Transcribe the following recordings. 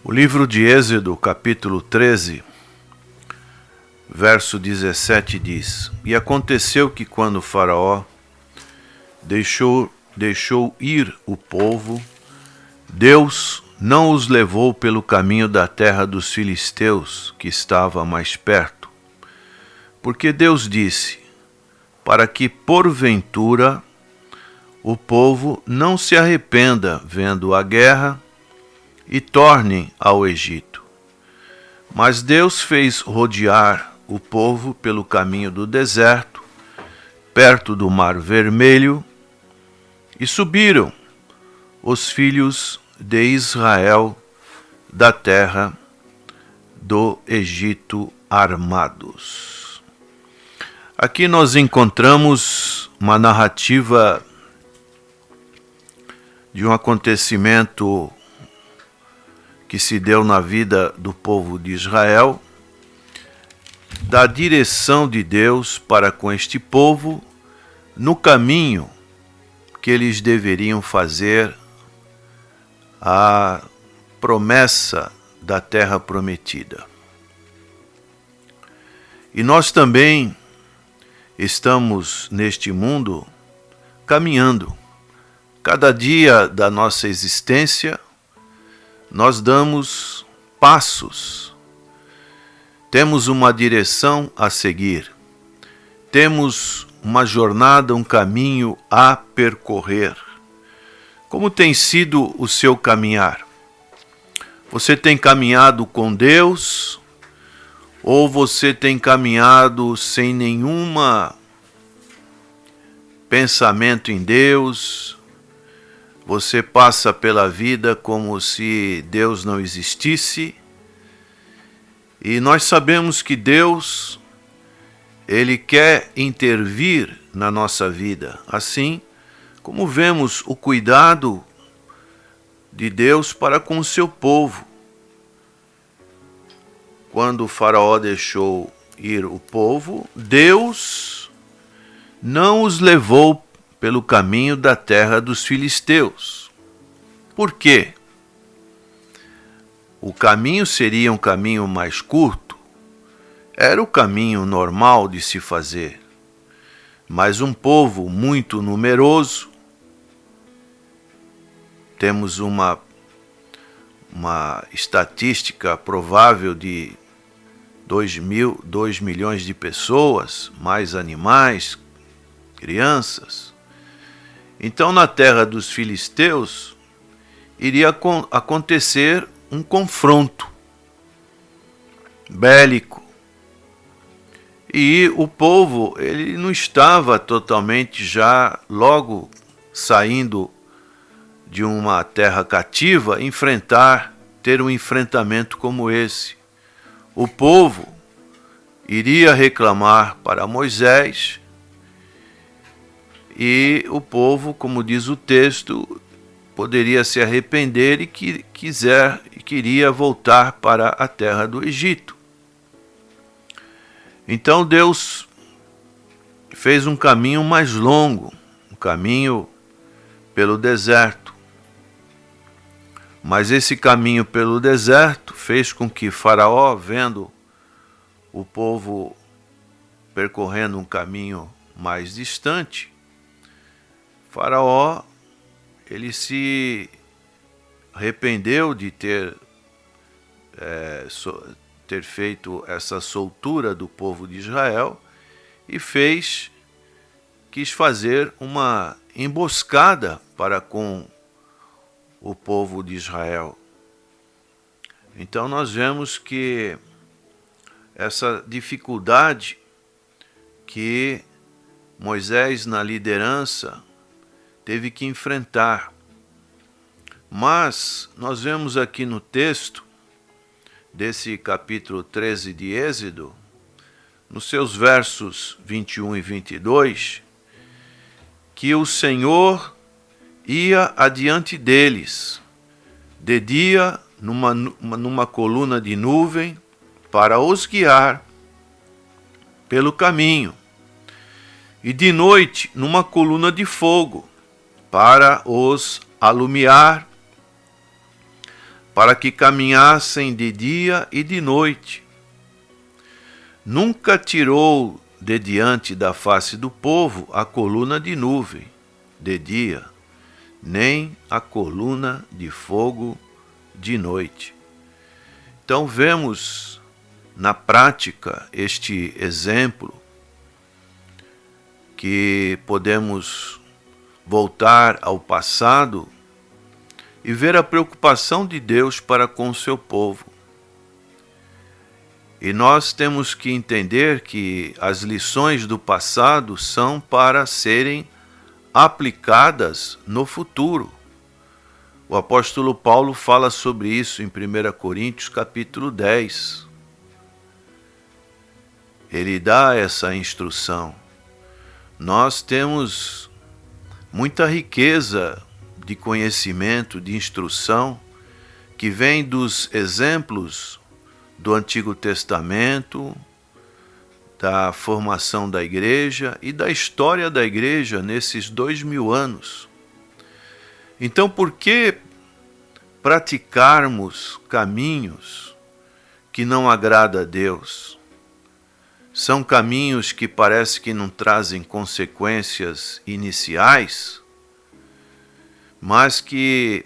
O livro de Êxodo, capítulo 13, verso 17 diz: E aconteceu que quando Faraó deixou ir o povo, Deus não os levou pelo caminho da terra dos filisteus, que estava mais perto. Porque Deus disse, para que porventura o povo não se arrependa vendo a guerra e tornem ao Egito. Mas Deus fez rodear o povo pelo caminho do deserto, perto do Mar Vermelho, e subiram os filhos de Israel da terra do Egito armados. Aqui nós encontramos uma narrativa de um acontecimento que se deu na vida do povo de Israel, da direção de Deus para com este povo no caminho que eles deveriam fazer a promessa da terra prometida. E nós também estamos neste mundo caminhando. Cada dia da nossa existência, nós damos passos, temos uma direção a seguir, temos uma jornada, um caminho a percorrer. Como tem sido o seu caminhar? Você tem caminhado com Deus ou você tem caminhado sem nenhuma pensamento em Deus? Você passa pela vida como se Deus não existisse. E nós sabemos que Deus, Ele quer intervir na nossa vida. Assim como vemos o cuidado de Deus para com o seu povo. Quando o Faraó deixou ir o povo, Deus não os levou pelo caminho da terra dos filisteus. Por quê? O caminho seria um caminho mais curto, era o caminho normal de se fazer, mas um povo muito numeroso, temos uma estatística provável de 2 milhões de pessoas, mais animais, crianças. Então, na terra dos filisteus, iria acontecer um confronto bélico. E o povo, ele não estava totalmente já, logo saindo de uma terra cativa, ter um enfrentamento como esse. O povo iria reclamar para Moisés, e o povo, como diz o texto, poderia se arrepender e queria voltar para a terra do Egito. Então Deus fez um caminho mais longo, um caminho pelo deserto. Mas esse caminho pelo deserto fez com que Faraó, vendo o povo percorrendo um caminho mais distante, Faraó, ele se arrependeu de ter feito essa soltura do povo de Israel e quis fazer uma emboscada para com o povo de Israel. Então nós vemos que essa dificuldade que Moisés, na liderança, teve que enfrentar. Mas nós vemos aqui no texto desse capítulo 13 de Êxodo, nos seus versos 21 e 22, que o Senhor ia adiante deles, de dia numa coluna de nuvem, para os guiar pelo caminho, e de noite numa coluna de fogo, para os alumiar, para que caminhassem de dia e de noite. Nunca tirou de diante da face do povo a coluna de nuvem de dia, nem a coluna de fogo de noite. Então vemos na prática este exemplo que podemos voltar ao passado e ver a preocupação de Deus para com o seu povo. E nós temos que entender que as lições do passado são para serem aplicadas no futuro. O apóstolo Paulo fala sobre isso em 1 Coríntios capítulo 10. Ele dá essa instrução. Nós temos muita riqueza de conhecimento, de instrução, que vem dos exemplos do Antigo Testamento, da formação da igreja e da história da igreja nesses 2000 anos. Então, por que praticarmos caminhos que não agradam a Deus? São caminhos que parece que não trazem consequências iniciais, mas que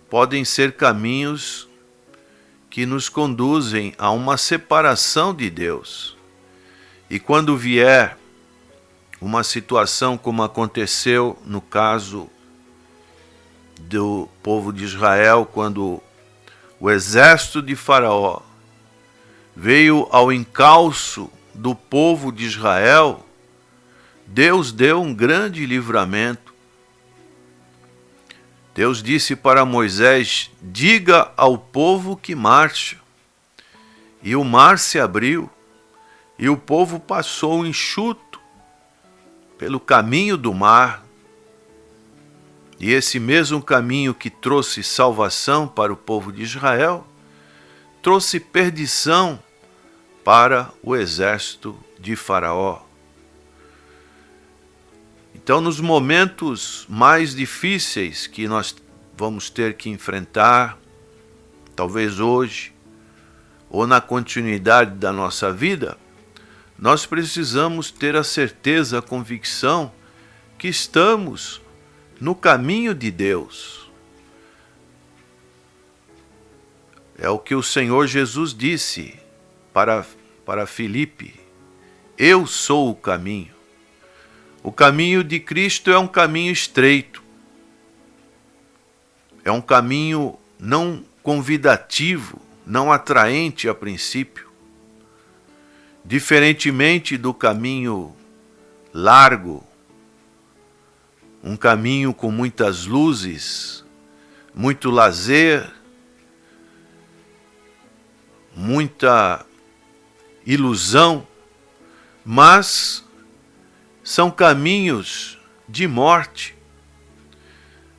podem ser caminhos que nos conduzem a uma separação de Deus. E quando vier uma situação como aconteceu no caso do povo de Israel, quando o exército de Faraó veio ao encalço do povo de Israel, Deus deu um grande livramento. Deus disse para Moisés: diga ao povo que marcha. E o mar se abriu, e o povo passou enxuto pelo caminho do mar. E esse mesmo caminho que trouxe salvação para o povo de Israel, trouxe perdição para o exército de Faraó. Então, nos momentos mais difíceis que nós vamos ter que enfrentar, talvez hoje, ou na continuidade da nossa vida, nós precisamos ter a certeza, a convicção que estamos no caminho de Deus. É o que o Senhor Jesus disse para Filipe: eu sou o caminho. O caminho de Cristo é um caminho estreito. É um caminho não convidativo, não atraente a princípio. Diferentemente do caminho largo, um caminho com muitas luzes, muito lazer, muita ilusão, mas são caminhos de morte,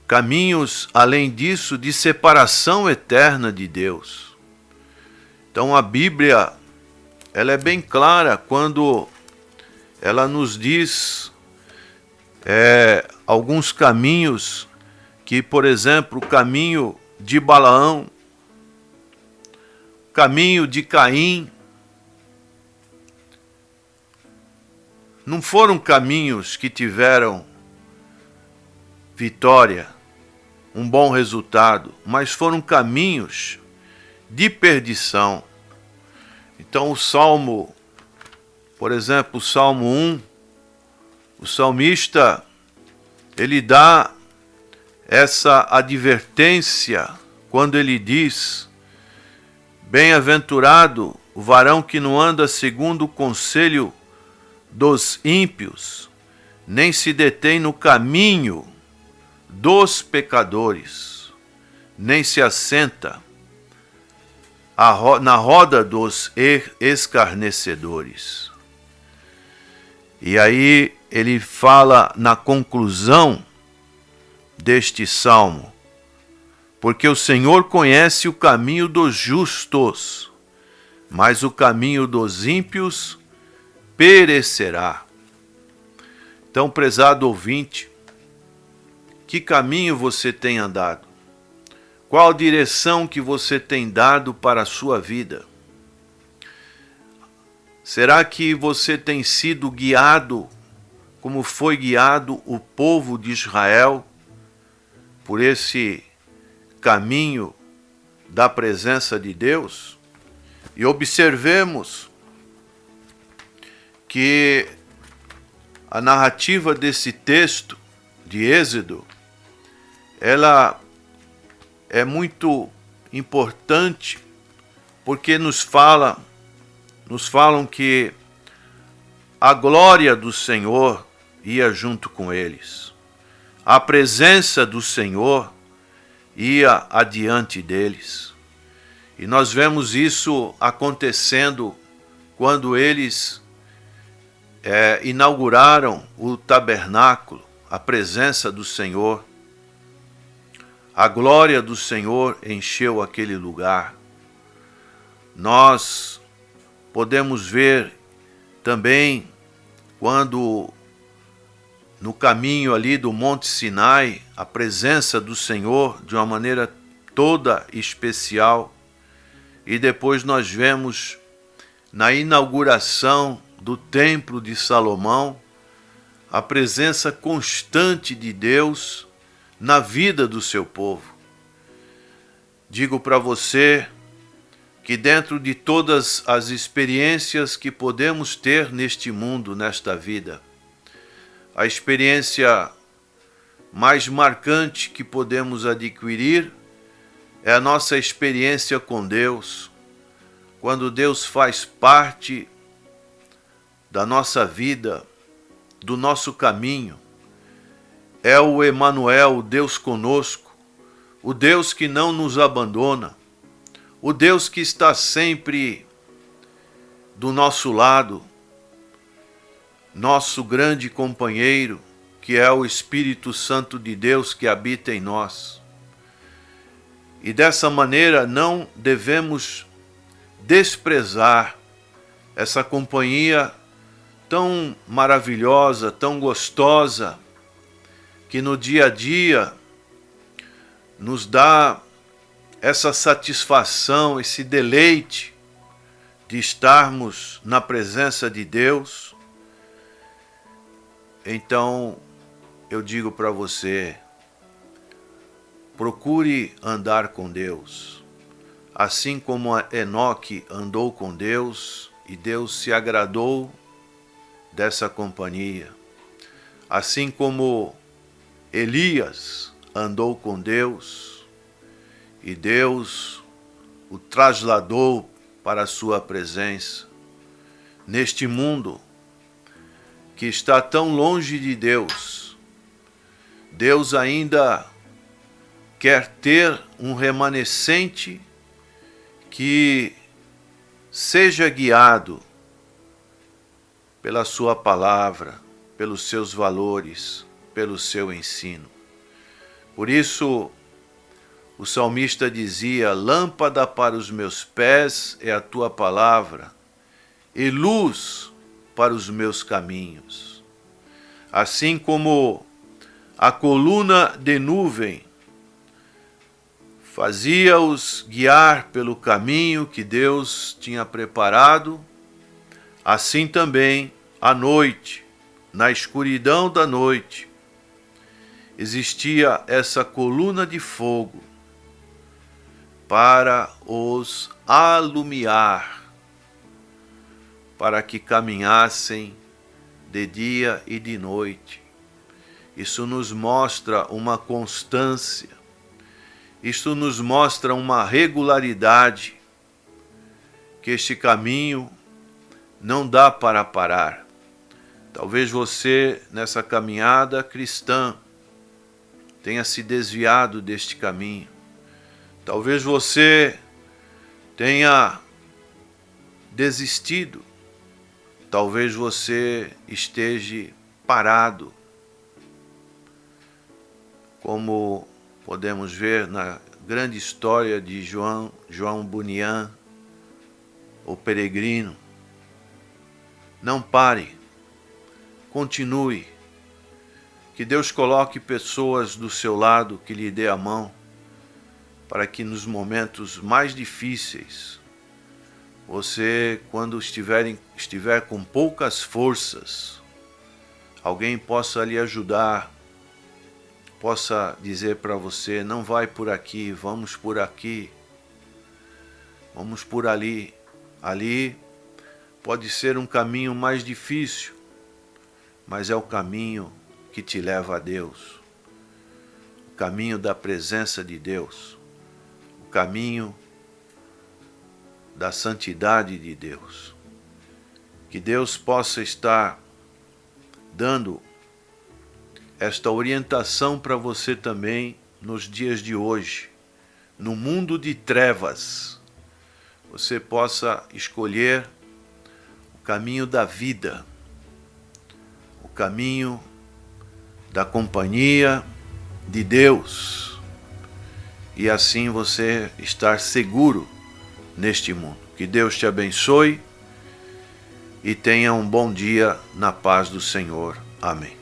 caminhos, além disso, de separação eterna de Deus. Então a Bíblia, ela é bem clara quando ela nos diz alguns caminhos que, por exemplo, o caminho de Balaão, o caminho de Caim, não foram caminhos que tiveram vitória, um bom resultado, mas foram caminhos de perdição. Então o Salmo, por exemplo, o Salmo 1, o salmista, ele dá essa advertência quando ele diz: bem-aventurado o varão que não anda segundo o conselho dos ímpios, nem se detém no caminho dos pecadores, nem se assenta na roda dos escarnecedores. E aí ele fala na conclusão deste salmo: porque o Senhor conhece o caminho dos justos, mas o caminho dos ímpios perecerá. Então, prezado ouvinte, que caminho você tem andado? Qual direção que você tem dado para a sua vida? Será que você tem sido guiado como foi guiado o povo de Israel por esse caminho da presença de Deus? E observemos que a narrativa desse texto de Êxodo, ela é muito importante, porque nos falam que a glória do Senhor ia junto com eles. A presença do Senhor ia adiante deles. E nós vemos isso acontecendo quando eles inauguraram o tabernáculo, a presença do Senhor. A glória do Senhor encheu aquele lugar. Nós podemos ver também quando no caminho ali do Monte Sinai, a presença do Senhor de uma maneira toda especial. E depois nós vemos na inauguração do Templo de Salomão a presença constante de Deus na vida do seu povo. Digo para você que dentro de todas as experiências que podemos ter neste mundo, nesta vida, a experiência mais marcante que podemos adquirir é a nossa experiência com Deus, quando Deus faz parte da nossa vida, do nosso caminho. É o Emanuel, o Deus conosco, o Deus que não nos abandona, o Deus que está sempre do nosso lado, nosso grande companheiro, que é o Espírito Santo de Deus que habita em nós. E dessa maneira não devemos desprezar essa companhia tão maravilhosa, tão gostosa, que no dia a dia nos dá essa satisfação, esse deleite de estarmos na presença de Deus. Então, eu digo para você, procure andar com Deus, assim como Enoque andou com Deus e Deus se agradou dessa companhia, assim como Elias andou com Deus e Deus o trasladou para a sua presença. Neste mundo que está tão longe de Deus, Deus ainda quer ter um remanescente que seja guiado pela sua palavra, pelos seus valores, pelo seu ensino. Por isso, o salmista dizia: lâmpada para os meus pés é a tua palavra, e luz para os meus caminhos. Assim como a coluna de nuvem fazia-os guiar pelo caminho que Deus tinha preparado, assim também à noite, na escuridão da noite, existia essa coluna de fogo para os alumiar, para que caminhassem de dia e de noite. Isso nos mostra uma constância, isso nos mostra uma regularidade, que este caminho não dá para parar. Talvez você, nessa caminhada cristã, tenha se desviado deste caminho. Talvez você tenha desistido. Talvez você esteja parado. Como podemos ver na grande história de João Bunyan, o peregrino. Não pare, continue. Que Deus coloque pessoas do seu lado que lhe dê a mão, para que nos momentos mais difíceis, você, quando estiver com poucas forças, alguém possa lhe ajudar, possa dizer para você: não vai por aqui, vamos por aqui, vamos por ali. Ali pode ser um caminho mais difícil, mas é o caminho que te leva a Deus, o caminho da presença de Deus, o caminho da santidade de Deus. Que Deus possa estar dando esta orientação para você também nos dias de hoje. No mundo de trevas, você possa escolher o caminho da vida, o caminho da companhia de Deus, e assim você estar seguro neste mundo. Que Deus te abençoe e tenha um bom dia na paz do Senhor. Amém.